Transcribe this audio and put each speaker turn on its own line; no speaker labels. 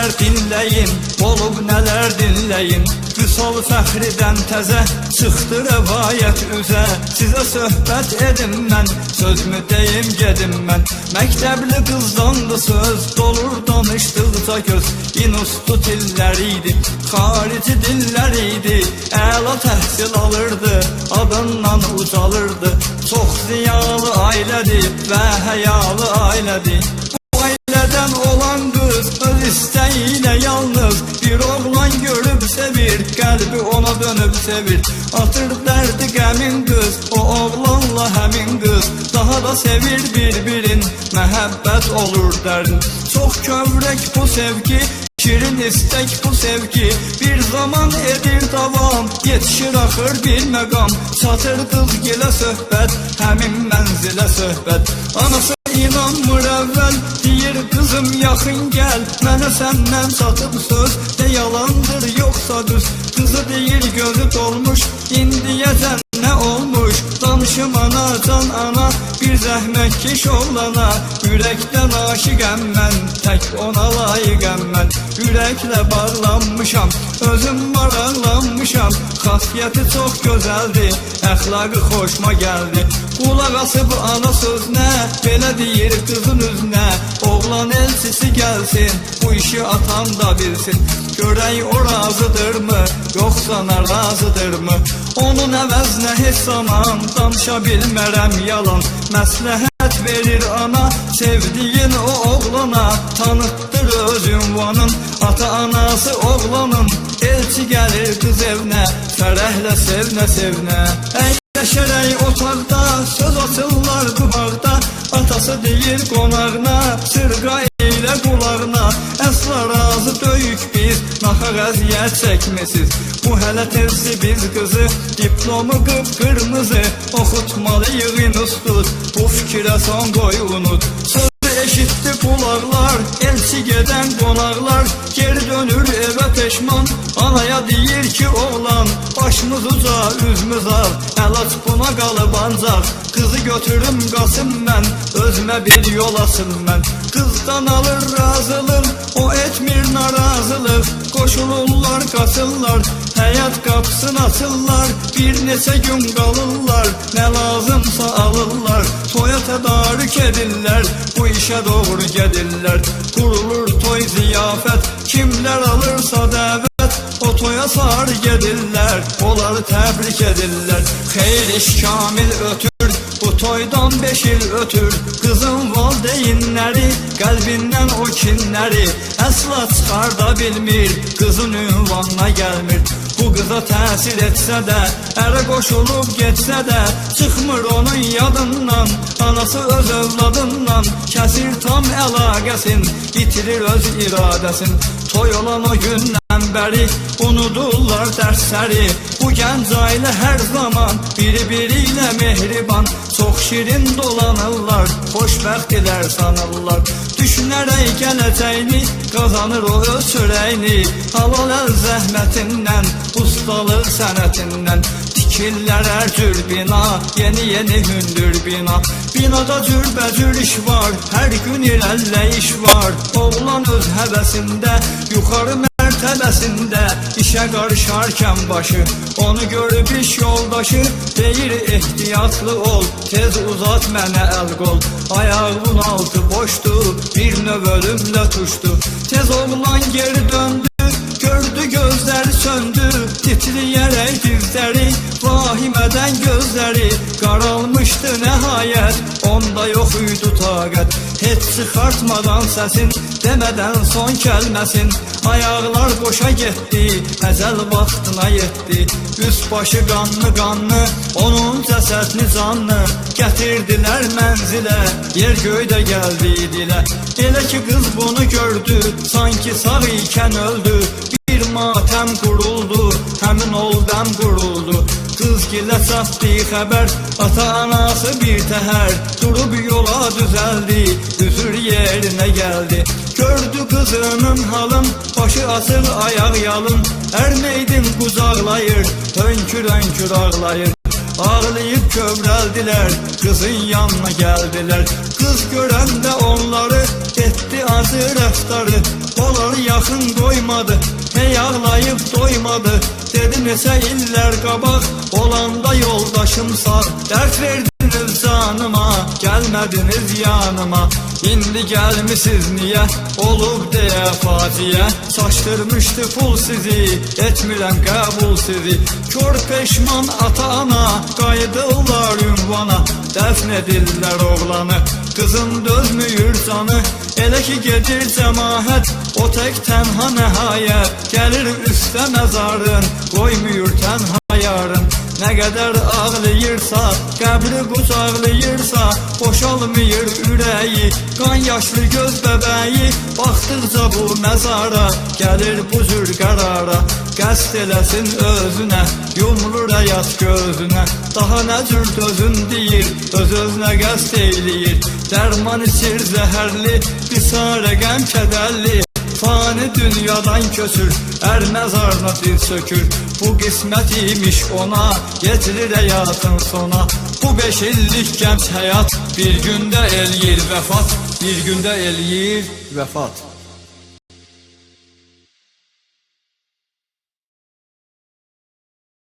neler dinleyin, olub neler dinleyin. Vüsal Fəxridən təzə çıxdı rəvayət üzə. Sizə söhbət edim mən, sözmü deyim gedim mən. Məktəbli qızdandı söz, dolur danışdıqca göz. İnstitut illəriydi, xarici dilləriydi. Əla təhsil alırdı, adından ucalırdı. Çox ziyalı ailədir və həyalı ailədir. Bu ailədən olan qız öz istəyilə yalnız bir oğlan görüb sevir, qəlbi ona dönüb sevir. Atır dərdi qəmin qız, o oğlanla həmin qız. Daha da sevir bir-birin, məhəbbət olur dərdin. Çox kövrək bu sevgi, şirin istek bu sevgi. Bir zaman edir davam, yetişir axır bir məqam. Çatır qız gilə söhbət, həmin mənzilə söhbət. Anası inanmır əvvəl, deyir qızım yaxın gəl. Mənə səndən çatıb söz, de yalandır yoxsa düz. Qızı deyir gözü dolmuş, indiyəcən nə olmuş? Danışım ana, can ana, bir zəhmət keş oğlana. Ürəkdən aşiqəm mən, tək ona layiqəm mən. Ürəklə bağlanmışam, özüm maraqlanmışam. Xasiyyəti çox gözəldir, əxlaqı xoşuma gəldi. Qulaq asıb ana sözünə, belə deyir qızın üzünə. Oğlan elçisi gəlsin, bu işi atam da bilsin. Görək o razıdırmı, yoxsa narazıdırmı? Onun əvəzinə heç zaman danışa bilmərəm yalan. Məsləhət verir ana, sevdiyin o oğlana. Tanıtdır öz ünvanın, ata-anası oğlanın. Elçi gəlir qız evinə, fərəhlə sevnə sevnə. Əyləşərək otaqda, söz açırlar bu bağda. Atası deyir qonağına, sırqa eylə qulağına. Əsla razı döyük biz, naxaq əziyyət çəkmisiz. Bu hələ tezsi biz qızı, diplomu qıpqırmızı. Oxutmalıyıq institut, bu fikrə son qoy unut. Sözü eşitdi qulaqlar, elçi gedən qonaqlar. Geri dönür evə peşman, anaya deyir ki oğlan. Başımız uca, üzmüz al, əlac buna qalıb ancaq. Qızı götürüm qasım mən, özümə bir yol asım mən. Qızdan alır razılıq, o etmir narazılıq. Qoşulurlar, qaçırlar, həyat qapısını açırlar. Bir neçə gün qalırlar, nə lazımsa alırlar. Toya tədarük edirlər, bu işə doğru gedirlər. Qurulur toy ziyafət, kimlər alırsa dəvət. O toya sarı gedirlər, onları təbrik edirlər. Xeyr iş kamil ötür, bu toydan 5 il ötür. Qızın valideynləri, qəlbindən o kinləri əsla çıxarda bilmir, qızın ünvanına gəlmir. Bu qıza təsir etsə də, ərə qoşulub getsə də, çıxmır onun yadından. Anası öz övladından kəsir tam əlaqəsin, bitirir öz iradəsin. Toy olan o gündən bəri unudurlar dərsləri. Bu gənc ailə hər zaman biri-biri ilə mehriban. Çox şirin dolanırlar, xoşbəxtdilər sanırlar. Düşünərək gələcəyini, qazanır o öz çörəyini. Halal əl zəhmətindən, ustalıq sənətindən. Tikirlər hər cür bina, yeni hündür bina. Binada cürbəcür iş var, hər gün irəliləyiş var. Oğlan öz həvəsində, yuxarı mərtəbəsində işə qarışarkən başı. Onu görüb iş yoldaşı, deyir ehtiyatlı ol, tez uzat mənə əl qol. Ayağımın altı boşdu, bir növ ölümlə tuşdu. Tez oğlan geri döndü, gördü gözləri söndü. Titriyərək dizləri, vahimədən gözləri. Qaralmışdı nəhayət, onda yox idi taqət. Heç çıxartmadan səsin, demədən son kəlməsin. Ayaqlar boşa getdi, əzəl vaxtına yetdi. Üst başı qanlı, onun cəsədini canlı. Gətirdilər mənzilə, yer göydə gəldi dilə. Elə ki qız bunu gördü, sanki sağ ikən öldü. Bir matəm quruldu, həmin oldam quruldu. Qız gilə çatdı xəbər, ata-anası bir təhər. Durub yola düzəldi, üzür yerinə gəldi. Gördü qızının halın, başı açıq ayaq yalın. Ərmeydim qucaqlayır, hönkür ağlayır. Ağlayıb kövrəldilər, qızın yanına gəldilər. Qız görəndə onları etdi acı rəftarı, onları yaxın qoymadı, hey ağlayıb doymadı. Dedi neçə illər qabaq, olanda yoldaşımsa, dərd verdiniz canıma, gəlmədiniz yanıma. İndi gəlmişsiz niyə, olub deyə faciə, çaşdırmışdı pul sizi, etmirəm qəbul sizi. Kör peşman ata-ana, qayıdırlar ünvana, dəfn edirlər oğlanı, qızın dözmüyür canı. Elə ki gedir cəmaət, o tək tənha nəhayət, gəlir üstə məzarın, qoymuyur tənha yarın. Nə qədər ağlayırsa, qəbri qucaqlayırsa, boşalmıyır ürəyi, qan yaşlı göz bəbəyi. Baxdıqca bu məzara, gəlir bu cür qərara, qəsd eləsin özünə, yumulur həyat gözünə. Daha nə cür dözün deyir, öz-özünə qəsd eyləyir, dərman içir zəhərli, bisarə qəm kədərli. Fani dünyadan köçür, ər məzarına dil sökür. Bu qismət imiş ona, gecilir həyatın sona. Bu 5 illik gənc həyat bir gündə eləyir vəfat, bir gündə eləyir vəfat.